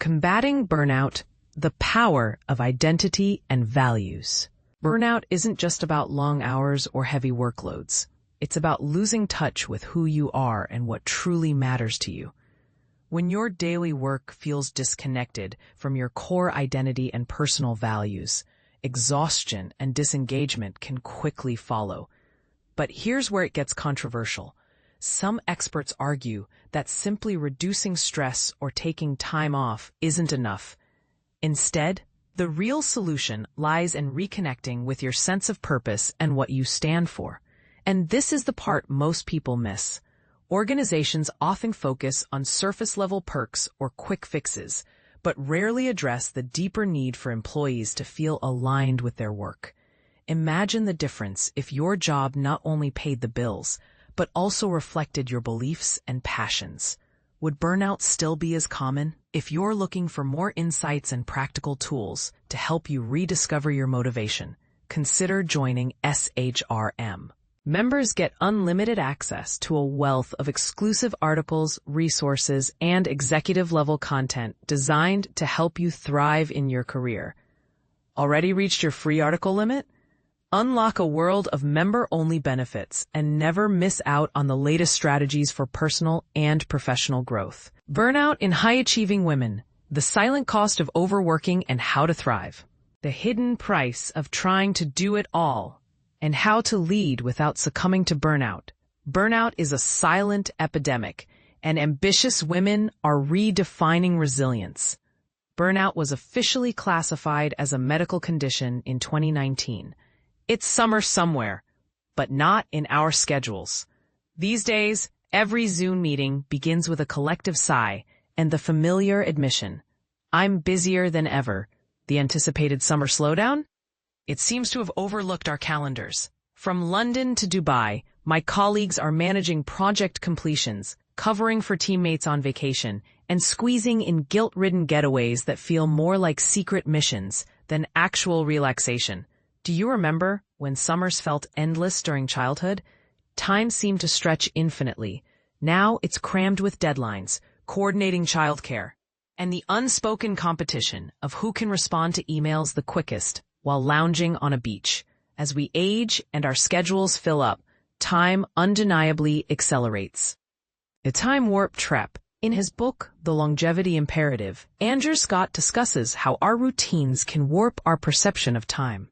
Combating burnout, the power of identity and values. Burnout isn't just about long hours or heavy workloads. It's about losing touch with who you are and what truly matters to you. When your daily work feels disconnected from your core identity and personal values, exhaustion and disengagement can quickly follow. But here's where it gets controversial. Some experts argue that simply reducing stress or taking time off isn't enough. Instead, the real solution lies in reconnecting with your sense of purpose and what you stand for. And this is the part most people miss. Organizations often focus on surface-level perks or quick fixes, but rarely address the deeper need for employees to feel aligned with their work. Imagine the difference if your job not only paid the bills, but also reflected your beliefs and passions. Would burnout still be as common? If you're looking for more insights and practical tools to help you rediscover your motivation, consider joining SHRM. Members get unlimited access to a wealth of exclusive articles, resources, and executive-level content designed to help you thrive in your career. Already reached your free article limit? Unlock a world of member-only benefits and never miss out on the latest strategies for personal and professional growth. Burnout in high-achieving women, the silent cost of overworking and how to thrive. The hidden price of trying to do it all, and how to lead without succumbing to burnout. Burnout is a silent epidemic, and ambitious women are redefining resilience. Burnout was officially classified as a medical condition in 2019. It's summer somewhere, but not in our schedules. These days, every Zoom meeting begins with a collective sigh and the familiar admission, "I'm busier than ever." The anticipated summer slowdown? It seems to have overlooked our calendars. From London to Dubai, my colleagues are managing project completions, covering for teammates on vacation, and squeezing in guilt-ridden getaways that feel more like secret missions than actual relaxation. Do you remember when summers felt endless during childhood? Time seemed to stretch infinitely. Now it's crammed with deadlines, coordinating childcare, and the unspoken competition of who can respond to emails the quickest while lounging on a beach. As we age and our schedules fill up, time undeniably accelerates. The time warp trap. In his book, The Longevity Imperative, Andrew Scott discusses how our routines can warp our perception of time.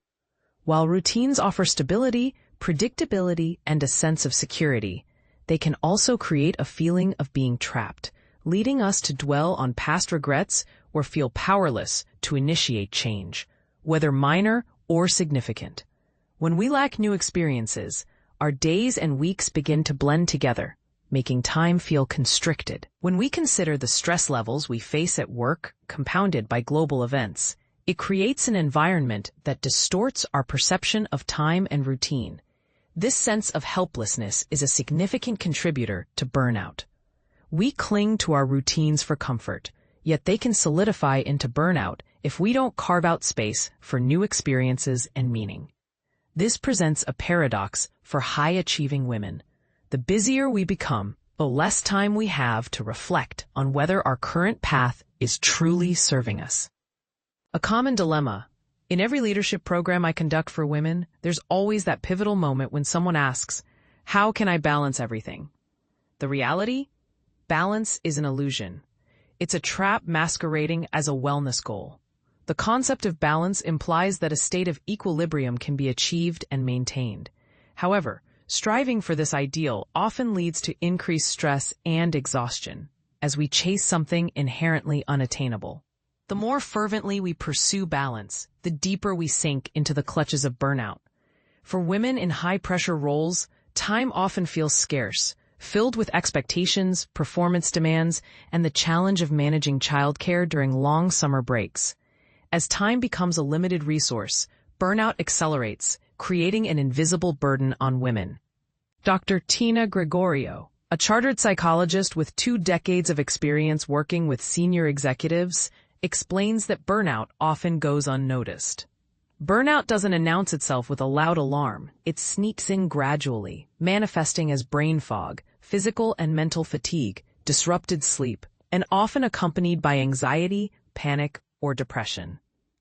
While routines offer stability, predictability, and a sense of security, they can also create a feeling of being trapped, leading us to dwell on past regrets or feel powerless to initiate change, whether minor or significant. When we lack new experiences, our days and weeks begin to blend together, making time feel constricted. When we consider the stress levels we face at work, compounded by global events, it creates an environment that distorts our perception of time and routine. This sense of helplessness is a significant contributor to burnout. We cling to our routines for comfort, yet they can solidify into burnout if we don't carve out space for new experiences and meaning. This presents a paradox for high-achieving women. The busier we become, the less time we have to reflect on whether our current path is truly serving us. A common dilemma. In every leadership program I conduct for women, there's always that pivotal moment when someone asks, "How can I balance everything?" The reality? Balance is an illusion. It's a trap masquerading as a wellness goal. The concept of balance implies that a state of equilibrium can be achieved and maintained. However, striving for this ideal often leads to increased stress and exhaustion, as we chase something inherently unattainable. The more fervently we pursue balance, the deeper we sink into the clutches of burnout. For women in high-pressure roles, time often feels scarce, filled with expectations, performance demands, and the challenge of managing childcare during long summer breaks. As time becomes a limited resource, burnout accelerates, creating an invisible burden on women. Dr. Tina Grigoriou, a chartered psychologist with 2 decades of experience working with senior executives, explains that burnout often goes unnoticed. Burnout doesn't announce itself with a loud alarm. It sneaks in gradually, manifesting as brain fog, physical and mental fatigue, disrupted sleep, and often accompanied by anxiety, panic, or depression.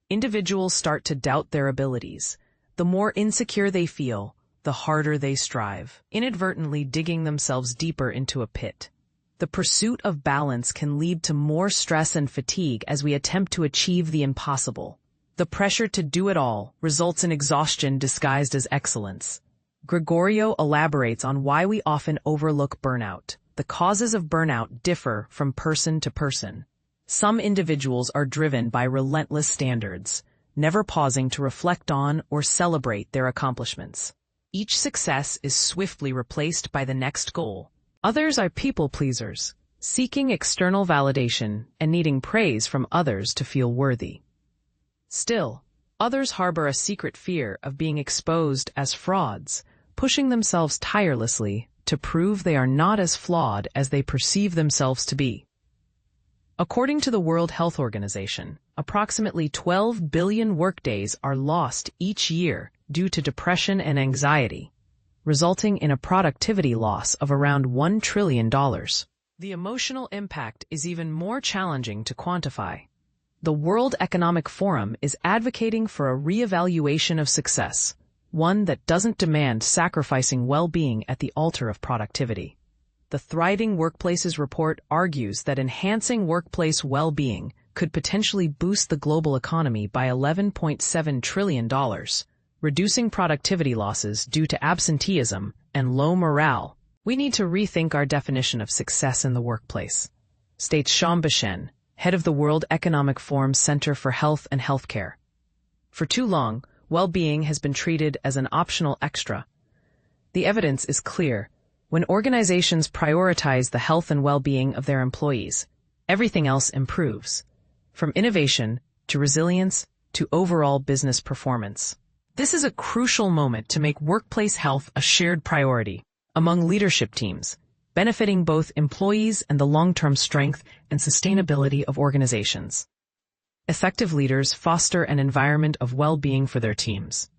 Individuals start to doubt their abilities. The more insecure they feel, the harder they strive, inadvertently digging themselves deeper into a pit. The pursuit of balance can lead to more stress and fatigue as we attempt to achieve the impossible. The pressure to do it all results in exhaustion disguised as excellence. Grigoriou elaborates on why we often overlook burnout. The causes of burnout differ from person to person. Some individuals are driven by relentless standards, never pausing to reflect on or celebrate their accomplishments. Each success is swiftly replaced by the next goal. Others are people pleasers, seeking external validation and needing praise from others to feel worthy. Still, others harbor a secret fear of being exposed as frauds, pushing themselves tirelessly to prove they are not as flawed as they perceive themselves to be. According to the World Health Organization, approximately 12 billion workdays are lost each year due to depression and anxiety, resulting in a productivity loss of around $1 trillion. The emotional impact is even more challenging to quantify. The World Economic Forum is advocating for a reevaluation of success, one that doesn't demand sacrificing well-being at the altar of productivity. The Thriving Workplaces report argues that enhancing workplace well-being could potentially boost the global economy by $11.7 trillion, reducing productivity losses due to absenteeism and low morale. We need to rethink our definition of success in the workplace, states Sham Bashen, head of the World Economic Forum's Center for Health and Healthcare. For too long, well-being has been treated as an optional extra. The evidence is clear. When organizations prioritize the health and well-being of their employees, everything else improves, from innovation to resilience to overall business performance. This is a crucial moment to make workplace health a shared priority among leadership teams, benefiting both employees and the long-term strength and sustainability of organizations. Effective leaders foster an environment of well-being for their teams.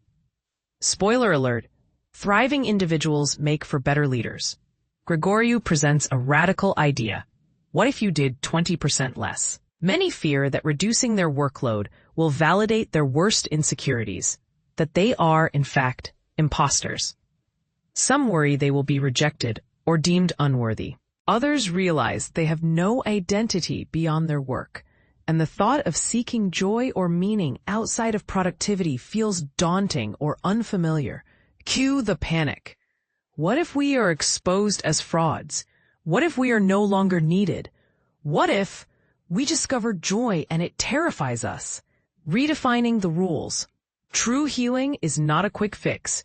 Spoiler alert, thriving individuals make for better leaders. Grigoriou presents a radical idea. What if you did 20% less? Many fear that reducing their workload will validate their worst insecurities, that they are, in fact, imposters. Some worry they will be rejected or deemed unworthy. Others realize they have no identity beyond their work, and the thought of seeking joy or meaning outside of productivity feels daunting or unfamiliar. Cue the panic. What if we are exposed as frauds? What if we are no longer needed? What if we discover joy and it terrifies us? Redefining the rules. True healing is not a quick fix.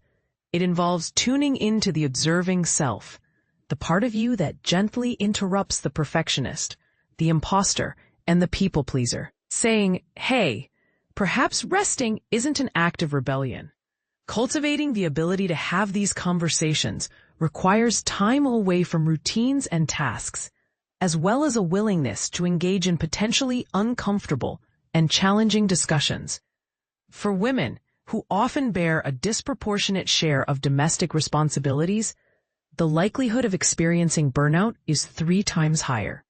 It involves tuning into the observing self, the part of you that gently interrupts the perfectionist, the imposter, and the people pleaser, saying, hey, perhaps resting isn't an act of rebellion. Cultivating the ability to have these conversations requires time away from routines and tasks, as well as a willingness to engage in potentially uncomfortable and challenging discussions. For women, who often bear a disproportionate share of domestic responsibilities, the likelihood of experiencing burnout is 3 times higher.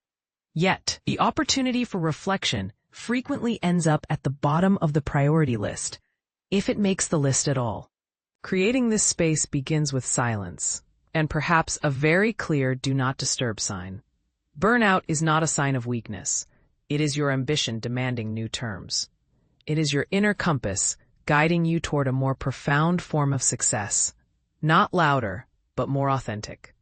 Yet, the opportunity for reflection frequently ends up at the bottom of the priority list, if it makes the list at all. Creating this space begins with silence, and perhaps a very clear do not disturb sign. Burnout is not a sign of weakness. It is your ambition demanding new terms. It is your inner compass guiding you toward a more profound form of success, not louder, but more authentic.